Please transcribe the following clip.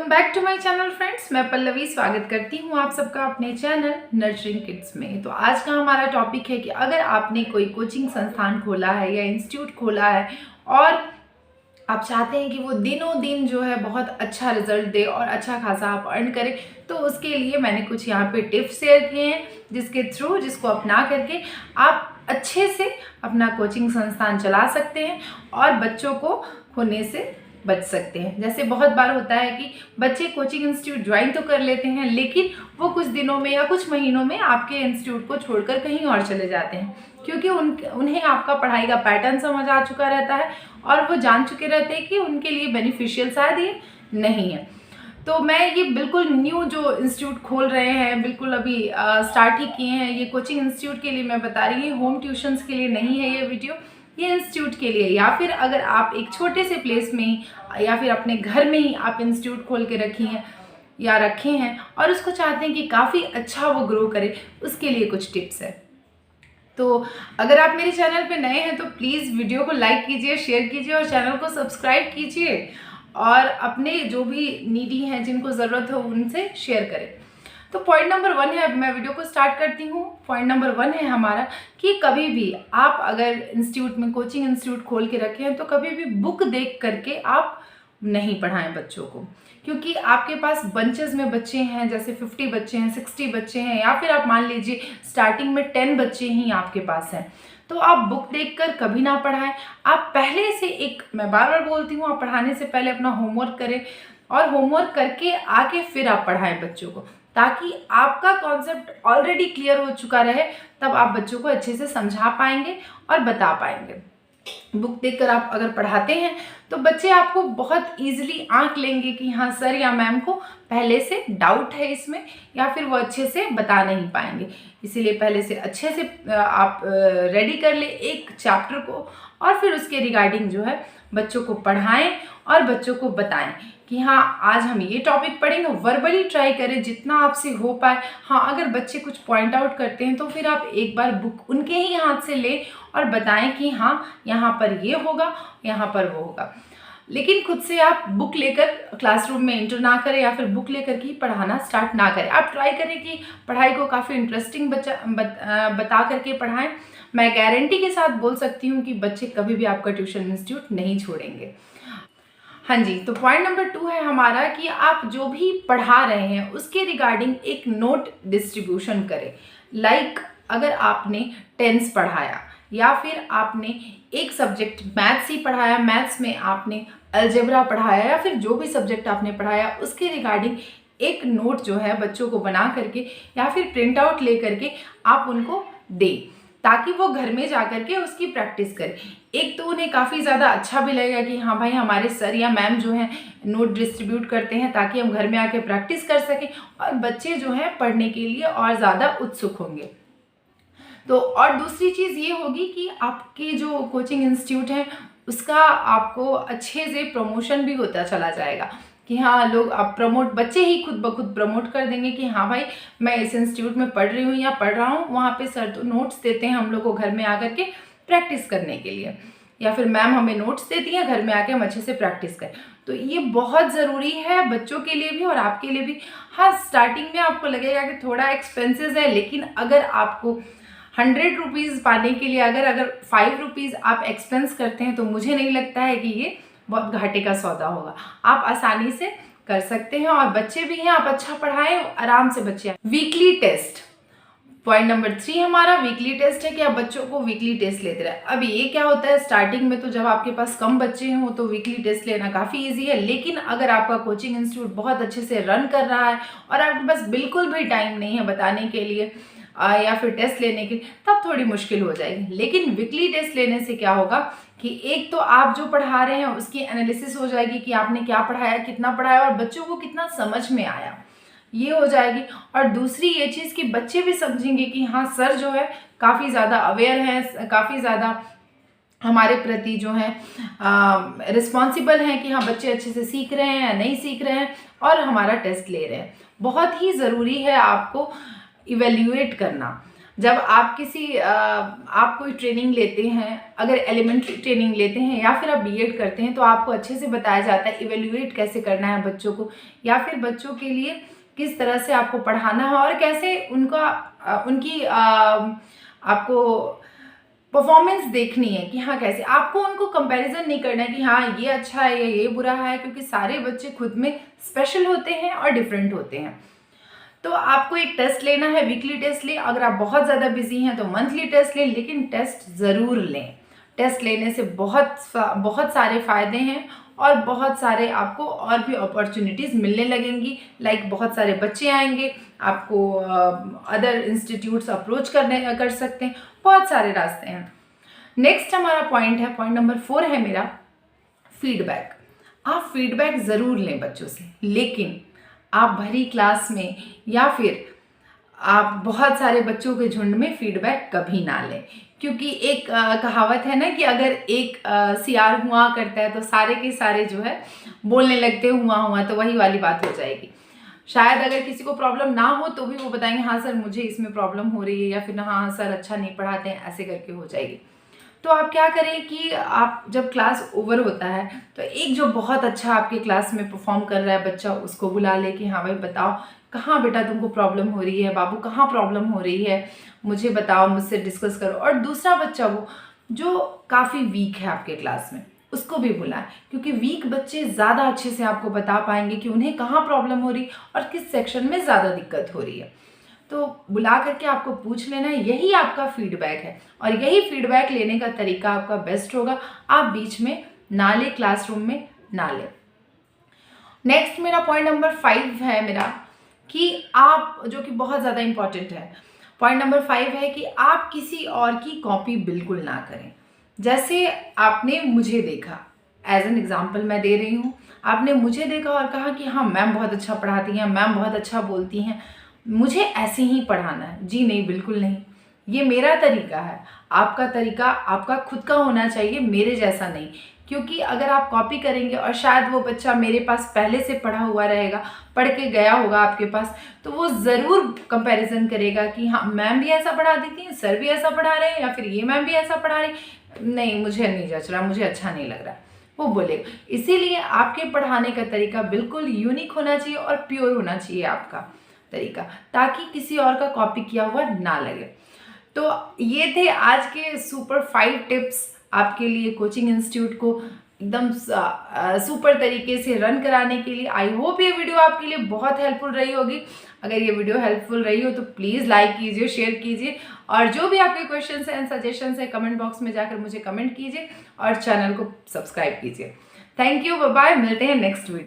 Welcome back to my channel friends. मैं पल्लवी स्वागत करती हूँ आप सबका अपने चैनल नर्चरिंग किड्स में। तो आज का हमारा टॉपिक है कि अगर आपने कोई कोचिंग संस्थान खोला है या इंस्टीट्यूट खोला है और आप चाहते हैं कि वो दिनों दिन जो है बहुत अच्छा रिजल्ट दे और अच्छा खासा आप अर्न करें, तो उसके लिए मैंने कुछ यहाँ पे टिप्स शेयर किए हैं जिसको अपना करके आप अच्छे से अपना कोचिंग संस्थान चला सकते हैं और बच्चों को खोने से बच सकते हैं। जैसे बहुत बार होता है कि बच्चे कोचिंग इंस्टीट्यूट ज्वाइन तो कर लेते हैं, लेकिन वो कुछ दिनों में या कुछ महीनों में आपके इंस्टीट्यूट को छोड़कर कहीं और चले जाते हैं, क्योंकि उन्हें आपका पढ़ाई का पैटर्न समझ आ चुका रहता है और वो जान चुके रहते हैं कि उनके लिए बेनिफिशियल शायद ये नहीं है। तो मैं ये बिल्कुल न्यू जो इंस्टीट्यूट खोल रहे हैं, बिल्कुल अभी स्टार्ट ही किए हैं, ये कोचिंग इंस्टीट्यूट के लिए मैं बता रही हूँ, होम ट्यूशन्स के लिए नहीं है ये वीडियो, ये इंस्टीट्यूट के लिए। या फिर अगर आप एक छोटे से प्लेस में ही या फिर अपने घर में ही आप इंस्टीट्यूट खोल के रखी हैं या रखे हैं और उसको चाहते हैं कि काफ़ी अच्छा वो ग्रो करे, उसके लिए कुछ टिप्स है। तो अगर आप मेरे चैनल पे नए हैं तो प्लीज़ वीडियो को लाइक कीजिए, शेयर कीजिए और चैनल को सब्सक्राइब कीजिए और अपने जो भी नीडी हैं जिनको ज़रूरत हो उनसे शेयर करें। तो पॉइंट नंबर 1 है, अब मैं वीडियो को स्टार्ट करती हूँ। पॉइंट नंबर 1 है हमारा कि कभी भी आप अगर इंस्टीट्यूट में कोचिंग इंस्टीट्यूट खोल के रखे हैं तो कभी भी बुक देख करके आप नहीं पढ़ाएं बच्चों को, क्योंकि आपके पास बंचेस में बच्चे हैं, जैसे 50 बच्चे हैं, 60 बच्चे हैं, या फिर आप मान लीजिए स्टार्टिंग में 10 बच्चे ही आपके पास हैं, तो आप बुक देखकर कभी ना पढ़ाएं। आप पहले से मैं बार बार बोलती हूँ, आप पढ़ाने से पहले अपना होमवर्क करें और होमवर्क करके आके फिर आप पढ़ाएं बच्चों को, ताकि आपका कॉन्सेप्ट ऑलरेडी क्लियर हो चुका रहे, तब आप बच्चों को अच्छे से समझा पाएंगे और बता पाएंगे। बुक देखकर आप अगर पढ़ाते हैं तो बच्चे आपको बहुत इजीली आंक लेंगे कि हाँ सर या मैम को पहले से डाउट है इसमें, या फिर वो अच्छे से बता नहीं पाएंगे। इसीलिए पहले से अच्छे से आप रेडी कर ले एक चैप्टर को और फिर उसके रिगार्डिंग जो है बच्चों को पढ़ाएं और बच्चों को बताएं कि हाँ आज हम ये टॉपिक पढ़ेंगे। वर्बली ट्राई करें जितना आपसे हो पाए। हाँ, अगर बच्चे कुछ पॉइंट आउट करते हैं तो फिर आप एक बार बुक उनके ही हाथ से लें और बताएं कि हाँ यहाँ पर ये होगा, यहाँ पर वो होगा। लेकिन खुद से आप बुक लेकर क्लासरूम में एंटर ना करें या फिर बुक लेकर के पढ़ाना स्टार्ट ना करें। आप ट्राई करें कि पढ़ाई को काफ़ी इंटरेस्टिंग बता करके पढ़ाएं। मैं गारंटी के साथ बोल सकती हूँ कि बच्चे कभी भी आपका ट्यूशन इंस्टीट्यूट नहीं छोड़ेंगे। हाँ जी, तो पॉइंट नंबर 2 है हमारा कि आप जो भी पढ़ा रहे हैं उसके रिगार्डिंग एक नोट डिस्ट्रीब्यूशन करें। लाइक अगर आपने टेंस पढ़ाया या फिर आपने एक सब्जेक्ट मैथ्स ही पढ़ाया, मैथ्स में आपने अलजेब्रा पढ़ाया या फिर जो भी सब्जेक्ट आपने पढ़ाया उसके रिगार्डिंग एक नोट जो है बच्चों को बना करके या फिर प्रिंट आउट ले करके आप उनको दें, ताकि वो घर में जा कर के उसकी प्रैक्टिस करें। एक तो उन्हें काफ़ी ज़्यादा अच्छा भी लगेगा कि हाँ भाई हमारे सर या मैम जो हैं नोट डिस्ट्रीब्यूट करते हैं, ताकि हम घर में आके प्रैक्टिस कर सकें और बच्चे जो हैं पढ़ने के लिए और ज़्यादा उत्सुक होंगे। तो और दूसरी चीज़ ये होगी कि आपके जो कोचिंग इंस्टीट्यूट है उसका आपको अच्छे से प्रमोशन भी होता चला जाएगा कि हाँ लोग अब बच्चे ही खुद ब खुद प्रमोट कर देंगे कि हाँ भाई मैं इस इंस्टीट्यूट में पढ़ रही हूँ या पढ़ रहा हूँ, वहाँ पे सर तो नोट्स देते हैं हम लोग को घर में आकर के प्रैक्टिस करने के लिए, या फिर मैम हमें नोट्स देती हैं घर में आके हम अच्छे से प्रैक्टिस करें। तो ये बहुत ज़रूरी है बच्चों के लिए भी और आपके लिए भी। हाँ, स्टार्टिंग में आपको लगेगा कि थोड़ा एक्सपेंसिव है, लेकिन अगर आपको 100 रुपीज़ पाने के लिए अगर 5 रुपीज़ आप एक्सपेंस करते हैं तो मुझे नहीं लगता है कि ये बहुत घाटे का सौदा होगा। आप आसानी से कर सकते हैं और बच्चे भी हैं, आप अच्छा पढ़ाएं, आराम से बच्चे। वीकली टेस्ट, पॉइंट नंबर 3 हमारा वीकली टेस्ट है कि आप बच्चों को वीकली टेस्ट लेते रहे। अब ये क्या होता है, स्टार्टिंग में तो जब आपके पास कम बच्चे हों तो वीकली टेस्ट लेना काफ़ी इजी है, लेकिन अगर आपका कोचिंग इंस्टीट्यूट बहुत अच्छे से रन कर रहा है और आपके पास बिल्कुल भी टाइम नहीं है बताने के लिए या फिर टेस्ट लेने के लिए, तब थोड़ी मुश्किल हो जाएगी। लेकिन वीकली टेस्ट लेने से क्या होगा कि एक तो आप जो पढ़ा रहे हैं उसकी एनालिसिस हो जाएगी कि आपने क्या पढ़ाया, कितना पढ़ाया और बच्चों को कितना समझ में आया, ये हो जाएगी। और दूसरी ये चीज़ कि बच्चे भी समझेंगे कि हाँ सर जो है काफ़ी ज़्यादा अवेयर हैं, काफ़ी ज़्यादा हमारे प्रति जो है रिस्पॉन्सिबल हैं कि हाँ बच्चे अच्छे से सीख रहे हैं या नहीं सीख रहे हैं और हमारा टेस्ट ले रहे हैं। बहुत ही ज़रूरी है आपको इवेल्युएट करना। जब आप आप कोई ट्रेनिंग लेते हैं, अगर एलिमेंट्री ट्रेनिंग लेते हैं या फिर आप बीएड करते हैं, तो आपको अच्छे से बताया जाता है इवेल्युएट कैसे करना है बच्चों को, या फिर बच्चों के लिए किस तरह से आपको पढ़ाना है और कैसे उनकी आपको परफॉर्मेंस देखनी है कि हाँ कैसे। आपको उनको कंपैरिजन नहीं करना है कि हाँ ये अच्छा है या ये बुरा है, क्योंकि सारे बच्चे खुद में स्पेशल होते हैं और डिफरेंट होते हैं। तो आपको एक टेस्ट लेना है, वीकली टेस्ट लें। अगर आप बहुत ज़्यादा बिजी हैं तो मंथली टेस्ट लें, लेकिन टेस्ट ज़रूर लें। टेस्ट लेने से बहुत सारे फ़ायदे हैं और बहुत सारे आपको और भी अपॉर्चुनिटीज़ मिलने लगेंगी। लाइक बहुत सारे बच्चे आएंगे, आपको अदर इंस्टीट्यूट्स अप्रोच कर सकते हैं, बहुत सारे रास्ते हैं। नेक्स्ट हमारा पॉइंट है, पॉइंट नंबर 4 है मेरा, फीडबैक। आप फीडबैक ज़रूर लें बच्चों से, लेकिन आप भरी क्लास में या फिर आप बहुत सारे बच्चों के झुंड में फीडबैक कभी ना लें, क्योंकि एक कहावत है ना कि अगर एक सियार हुआ करता है तो सारे के सारे जो है बोलने लगते हुआ, तो वही वाली बात हो जाएगी। शायद अगर किसी को प्रॉब्लम ना हो तो भी वो बताएंगे हाँ सर मुझे इसमें प्रॉब्लम हो रही है, या फिर हाँ सर अच्छा नहीं पढ़ाते हैं, ऐसे करके हो जाएगी। तो आप क्या करें कि आप जब क्लास ओवर होता है तो एक जो बहुत अच्छा आपके क्लास में परफॉर्म कर रहा है बच्चा, उसको बुला ले कि हाँ भाई बताओ कहाँ बेटा तुमको प्रॉब्लम हो रही है, बाबू कहाँ प्रॉब्लम हो रही है, मुझे बताओ, मुझसे डिस्कस करो। और दूसरा बच्चा वो जो काफ़ी वीक है आपके क्लास में, उसको भी बुलाएं, क्योंकि वीक बच्चे ज़्यादा अच्छे से आपको बता पाएंगे कि उन्हें कहाँ प्रॉब्लम हो रही और किस सेक्शन में ज़्यादा दिक्कत हो रही है। तो बुला करके आपको पूछ लेना है, यही आपका फीडबैक है और यही फीडबैक लेने का तरीका आपका बेस्ट होगा। आप बीच में ना ले, क्लासरूम में ना ले। नेक्स्ट मेरा पॉइंट नंबर 5 है मेरा, कि आप, जो कि बहुत ज़्यादा इंपॉर्टेंट है, पॉइंट नंबर 5 है कि आप किसी और की कॉपी बिल्कुल ना करें। जैसे आपने मुझे देखा, एज एन एग्जाम्पल मैं दे रही हूँ, आपने मुझे देखा और कहा कि हाँ मैम बहुत अच्छा पढ़ाती हैं, मैम बहुत अच्छा बोलती हैं, मुझे ऐसे ही पढ़ाना है। जी नहीं, बिल्कुल नहीं, ये मेरा तरीका है, आपका तरीका आपका खुद का होना चाहिए, मेरे जैसा नहीं। क्योंकि अगर आप कॉपी करेंगे और शायद वो बच्चा मेरे पास पहले से पढ़ा हुआ रहेगा, पढ़ के गया होगा आपके पास, तो वो ज़रूर कंपैरिजन करेगा कि हाँ मैम भी ऐसा पढ़ा देती हैं, सर भी ऐसा पढ़ा रहे हैं, या फिर ये मैम भी ऐसा पढ़ा रही, नहीं मुझे नहीं जच रहा, मुझे अच्छा नहीं लग रहा, वो बोलेगा। इसीलिए आपके पढ़ाने का तरीका बिल्कुल यूनिक होना चाहिए और प्योर होना चाहिए आपका तरीका, ताकि किसी और का कॉपी किया हुआ ना लगे। तो ये थे आज के सुपर 5 टिप्स आपके लिए कोचिंग इंस्टीट्यूट को एकदम सुपर तरीके से रन कराने के लिए। आई होप ये वीडियो आपके लिए बहुत हेल्पफुल रही होगी। अगर ये वीडियो हेल्पफुल रही हो तो प्लीज़ लाइक कीजिए, शेयर कीजिए, और जो भी आपके क्वेश्चंस हैं एंड सजेशंस है कमेंट बॉक्स में जाकर मुझे कमेंट कीजिए और चैनल को सब्सक्राइब कीजिए। थैंक यू, बाय बाय, मिलते हैं नेक्स्ट वीडियो।